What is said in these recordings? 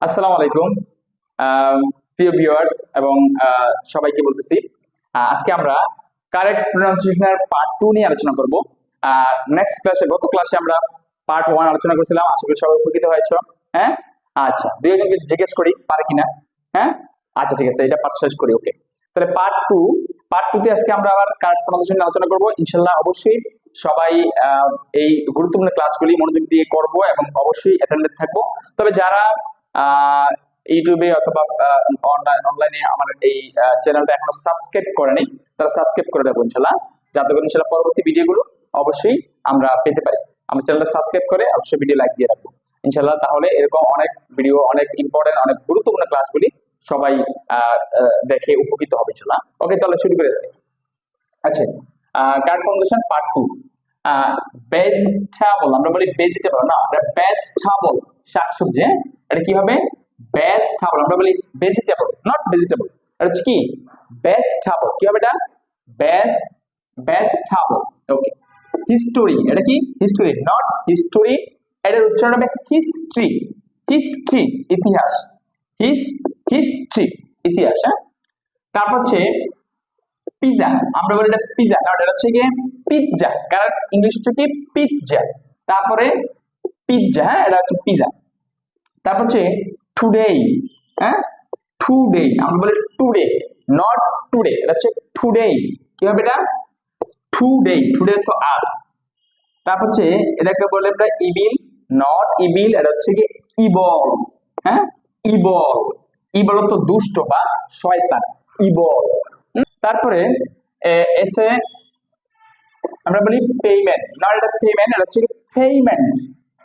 আসসালামু আলাইকুম প্রিয় ভিউয়ার্স এবং সবাইকে বলতেছি আজকে আমরা কারেক্ট প্রনাউন্সিয়েশনের পার্ট 2 নিয়ে আলোচনা করব। নেক্সট ক্লাসে গত ক্লাসে আমরা পার্ট 1 আলোচনা করেছিলাম, আশা করি সবাই উপকৃত হয়েছে। হ্যাঁ, আচ্ছা, দুইজনকে জিজ্ঞেস করি পারে কিনা। হ্যাঁ, আচ্ছা ঠিক আছে, এটা পার্ট শেষ করি। ওকে, তাহলে পার্ট 2 তে আজকে আমরা আবার কারেক্ট প্রনাউন্সিয়েশন নিয়ে আলোচনা করব ইনশাআল্লাহ। অবশ্যই সবাই এই গুরুত্বপূর্ণ ক্লাসগুলি মনোযোগ দিয়ে করব এবং অবশ্যই অ্যাটেন্ডেড থাকবো। তবে যারা ইউটিউবে অথবা অনলাইনে আমার এই চ্যানেলটা এখনো সাবস্ক্রাইব করেনি, তারা সাবস্ক্রাইব করে দেবো ইনশাল্লাহ, যাতে করে ইনশাল্লাহ পরবর্তী ভিডিওগুলো অবশ্যই আমরা পেতে পারি। আমার চ্যানেলটা সাবস্ক্রাইব করে অবশ্যই ভিডিও লাইক দিয়ে রাখবো ইনশাল্লাহ। তাহলে এরকম অনেক ভিডিও, অনেক ইম্পর্টেন্ট, অনেক গুরুত্বপূর্ণ ক্লাসগুলি সবাই দেখে উপকৃত হবে ইনশাল্লাহ। ওকে, তাহলে শুরু করেছি। আচ্ছা, কারেক্ট প্রনাউন্সিয়েশন পার্ট 2। ভেজিটেবল, আমরা বলি ভেজিটেবল না, আমরা ভেজিটেবল, শাকসবজি। এটা কি হবে? ভেজিটেবল। আমরা বলি ভেজিটেবল, নট ভেজিটেবল। এটা হচ্ছে কি? ভেজিটেবল। কি হবে এটা? ভেজিটেবল। ওকে। হিস্টোরি, এটা কি? History, not history. এটার উচ্চারণ হবে হিস্ট্রি। হিস্ট্রি, ইতিহাস। হিস্ট্রি, ইতিহাস। হ্যাঁ, তারপর হচ্ছে পিজা, আমরা বলি এটা পিজা, কারণ এটা হচ্ছে গিয়ে পিৎজা, কারণ ইংলিশ হচ্ছে কি পিৎজা। তারপরে পিৎজা, হ্যাঁ, এটা হচ্ছে পিজা। তারপর হচ্ছে টুডে, হ্যাঁ, টুডে, আমরা বলি টুডে, নট টুডে, এটা হচ্ছে টুডে। কি হবে এটা? টুডে, টুডে তো আজ। তারপর হচ্ছে এটাকে বলে আমরা ইভিল, নট ইভিল, এটা হচ্ছে কি ইবল। হ্যাঁ, ইবল। ইবল তো দুষ্ট বা শয়তান, ইবল। তারপরে এসে আমরা বলি পেমেন্ট, না এটা পেমেন্ট, এটা হচ্ছে পেমেন্ট।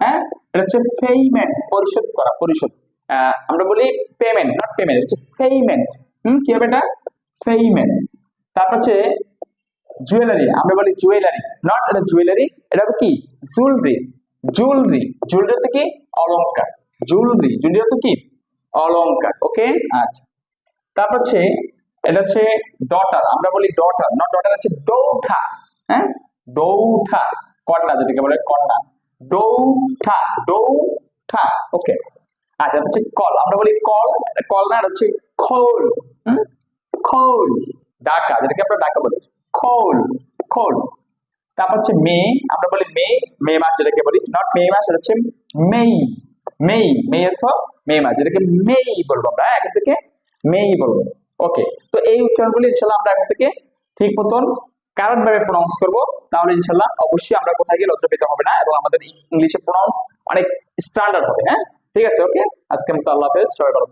হ্যাঁ, এটা হচ্ছে পেমেন্ট, পরিশোধ করা, পরিশোধ। আমরা বলি পেমেন্ট, নট পেমেন্ট, হচ্ছে পেমেন্ট। কি হবে এটা? পেমেন্ট। তারপর হচ্ছে জুয়েলারি, আমরা বলি জুয়েলারি, নট এটা জুয়েলারি, এটা হবে কি জুয়েলারি। জুয়েলারি, জুয়েলারি তো কি অলংকার, জুয়েলারি, জুয়েলারি তো কি অলংকার। ওকে, আচ্ছা। তারপর হচ্ছে এটা হচ্ছে ডটার, আমরা বলি ডটার, নট ডটার, হচ্ছে ডৌঠা। হ্যাঁ, ডৌঠা, কন্যা, যেটাকে বলে কন্যা, ডৌঠা, ডৌঠা। ওকে, আচ্ছা, হচ্ছে কল, আমরা বলি কল, কল না, হচ্ছে খোল। খোল, ডাকা, যেটাকে আমরা ডাকা বলি, খোল, খোল। তারপর হচ্ছে মেয়ে, আমরা বলি মেয়ে, মে মাস, যেটাকে বলি নট মে মাস, এটা হচ্ছে মেই। মেই, মেয়ে অর্থ মে মাস, যেটাকে মেই বলবো আমরা, এখন থেকে মেই বলবো। ওকে, তো এই উচ্চারণগুলি ইনশাল্লাহ আমরা এখন থেকে ঠিক মতন কারেক্ট ভাবে প্রনাউন্স করবো, তাহলে ইনশাল্লাহ অবশ্যই আমরা কোথায় গিয়ে লজ্জা পেতে হবে না এবং আমাদের ইংলিশে প্রনাউন্স অনেক স্ট্যান্ডার্ড হবে। হ্যাঁ, ঠিক আছে। ওকে, আজকে মতো আল্লাহ হাফেজ, সবাই ভালো।